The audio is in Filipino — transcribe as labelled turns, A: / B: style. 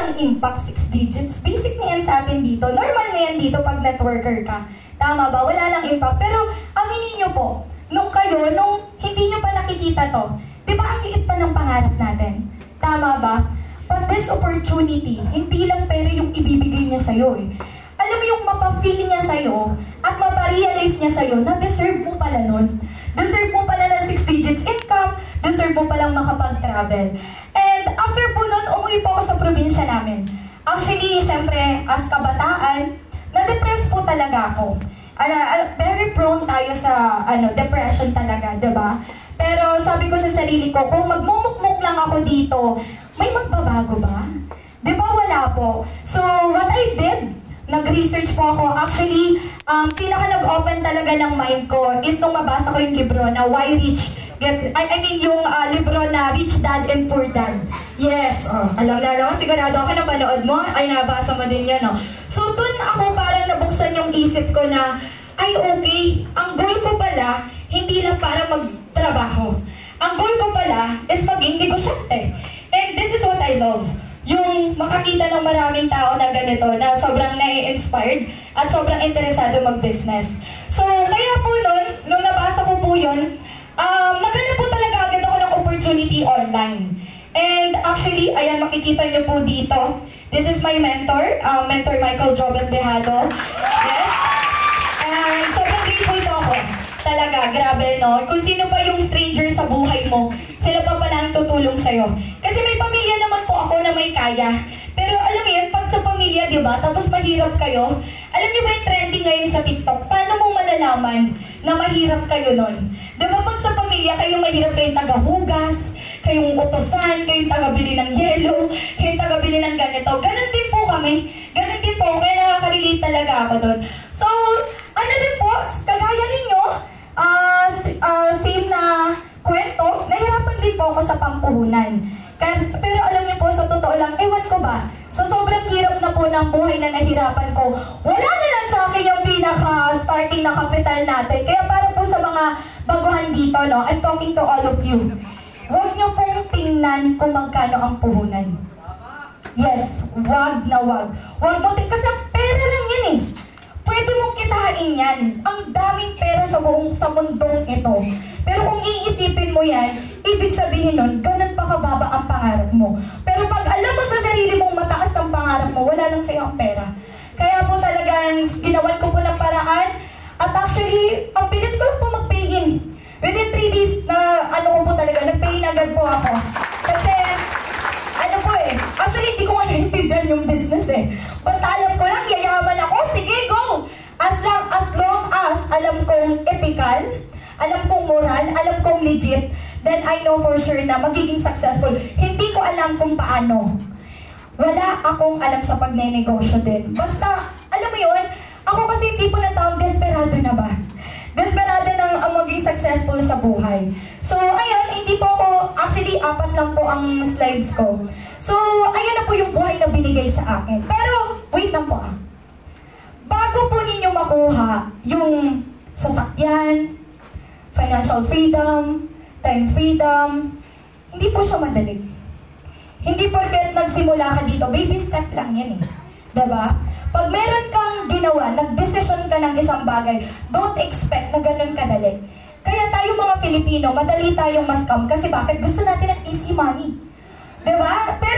A: ng impact 6 digits. Basic na yan sa atin dito. Normal na yan dito pag networker ka. Tama ba? Wala nang impact. Pero aminin nyo po, nung hindi nyo pa nakikita to, di ba ang liit pa ng pangarap natin? Tama ba? But this opportunity, hindi lang pera yung ibibigay niya sa'yo eh. Alam mo yung mapafeel niya sa'yo at maparealize niya sa'yo na deserve mo pala nun. Deserve mo pala ng 6 digits income, deserve mo palang makapag-travel. And after po nun, umuwi po ako sa probinsya namin. Actually, syempre, as kabataan, na-depress po talaga ako. Very prone tayo sa depression talaga, diba? Pero sabi ko sa sarili ko, kung magmumukmuk lang ako dito, may magbabago ba? Diba wala po? So, what I did, nag-research po ako. Actually, pinaka nag-open talaga ng mind ko is nung mabasa ko yung libro na Why Rich yung libro na Rich Dad and Poor Dad. Yes, alam ko, sigurado ako napanood mo, ay nabasa mo din yan, no? So, dun ako parang nabuksan yung isip ko na, ay okay, ang goal ko pala, hindi lang para magtrabaho. Ang goal ko pala is maging negosyante. And this is what I love. Yung makakita ng maraming tao na ganito, na sobrang nai-inspired at sobrang interesado mag-business. So, kaya po nung nabasa ko po yun, naghanap po talaga agad ako ng opportunity online. And actually, ayan, makikita niyo po dito. This is my mentor, Mentor Michael Joven Bejado. Yes. And sobrang grateful po ako. Talaga, grabe, no? Kung sino pa yung stranger sa buhay mo, sila pa pala ang tutulong sa'yo. Kasi may pamilya naman po ako na may kaya. Pero alam mo yun, pag sa pamilya, di ba, tapos mahirap kayo, alam niyo ba yung trending ngayon sa TikTok? Paano mo malalaman na mahirap kayo nun? Di ba pag sa pamilya, kayo mahirap kayong tagahugas, kayong utosan, kayong tagabili ng yelo, kayong tagabili ng ganito. Ganon din po kami. Ganon din po, kaya nakaka-relate talaga ako doon. So, ano din po, kagaya ninyo, same na kwento, nahirapan din po ako sa pampuhunan. Pero alam niyo po, sa totoo lang, ewan ko ba, sa sobrang hirap na po ng buhay na nahirapan ko, wala na lang sa akin yung pinaka-starting na kapital natin. Kaya para po sa mga baguhan dito, no, I'm talking to all of you. Huwag niyo pong tingnan kung magkano ang puhunan. Yes, wag na wag. Huwag mo tingnan, kasi pera lang yan eh. Pwede mong kitain yan. Ang daming pera sa mundong ito. Pero kung iisipin mo yan, ibig sabihin nun, ganun pa kababa ang pangarap mo. Pero pag alam mo sa sarili mong mataas ang pangarap mo, wala lang sa'yo ang pera. Kaya po talagang ginawan ko po ng paraan. At actually, ang bilis ko po mag-pay in. Within 3 days na nag-pay in agad po ako. Kasi, actually, hindi ko nga naiintindihan yung business eh. Basta alam ko lang, yayaman ako, sige, go! As long as alam kong ethical, alam kong moral, alam kong legit, then I know for sure na magiging successful. Hindi ko alam kung paano. Wala akong alam sa pagnenegosyo din. Basta, alam mo yun, ako kasi tipo na taong desperado na ba? Desperado nang maging successful sa buhay. So, ayun, hindi po ako, actually, 4 lang po ang slides ko. So, ayan na po yung buhay na binigay sa akin. Pero, wait lang po Bago po ninyo makuha yung sasakyan, financial freedom, time freedom, hindi po siya madali. Hindi porket nagsimula ka dito, baby step lang yan eh. Diba? Pag meron kang ginawa, nag-decision ka ng isang bagay, don't expect na ganun kadali. Kaya tayo mga Filipino, madali tayong ma-scam kasi bakit? Gusto natin ng easy money. Diba? Pero